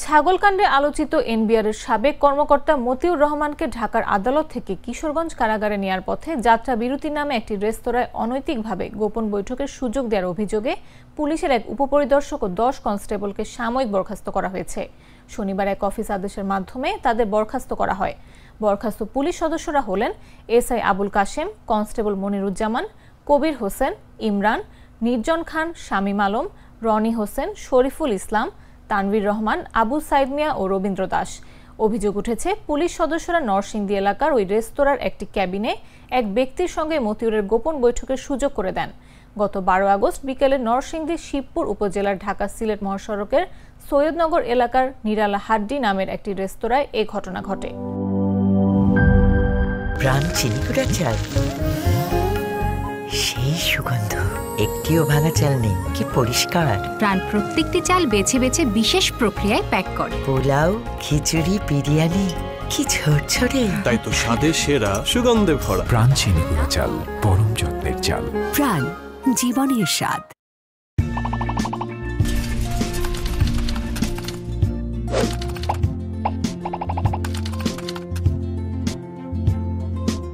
ছাগলকাণ্ডে আলোচিত এনবিআরের সাবেক কর্মকর্তা মতিউর রহমানকে ঢাকার আদালত থেকে কিশোরগঞ্জ কারাগারে নেয়ার পথে যাত্রা বিরতি নামে একটি রেস্তোরাঁয় অনৈতিকভাবে গোপন বৈঠকের সুযোগ দেওয়ার অভিযোগে পুলিশের এক উপপরিদর্শক ও 10 কনস্টেবলকে সাময়িক বরখাস্ত করা হয়েছে। শনিবার এক অফিস আদেশের মাধ্যমে তাদের বরখাস্ত করা হয়। বরখাস্ত পুলিশ সদস্যরা হলেন এসআই আবুল কাশেম, কনস্টেবল মনিরুজ্জামান, কবির হোসেন, ইমরান, নির্জন খান, শামীম আলম, রনি হোসেন, শরীফুল ইসলাম, তানভীর রহমান, আবু সাইদ মিয়া ও রবীন্দ্র দাস। অভিযোগ উঠেছে, পুলিশ সদস্যরা নরসিংদী এলাকার ওই রেস্তোরাঁর একটি ক্যাবিনে এক ব্যক্তির সঙ্গে মতিউরের গোপন বৈঠকের সুযোগ করে দেন। গত 12 আগস্ট বিকেলে নরসিংদী শিবপুর উপজেলার ঢাকা সিলেট মহাসড়কের সৈয়দনগর এলাকার নিরালা হাড্ডি নামের একটি রেস্তোরাঁয় এ ঘটনা ঘটে। প্রাণ চিনিকুড়া চাল, সেই সুগন্ধ, একটিও ভাঙা চাল নেই, কি পরিষ্কার। প্রাণ প্রত্যেকটি চাল বেছে বেছে বিশেষ প্রক্রিয়ায় প্যাক করে। পোলাও, খিচুড়ি, বিরিয়ানি, কি ঝরঝরে। তাই তো স্বাদে সেরা, সুগন্ধে ভরা। প্রাণ চিনিগুড়া চাল, পরম যত্নের চাল। প্রাণ, জীবনের স্বাদ।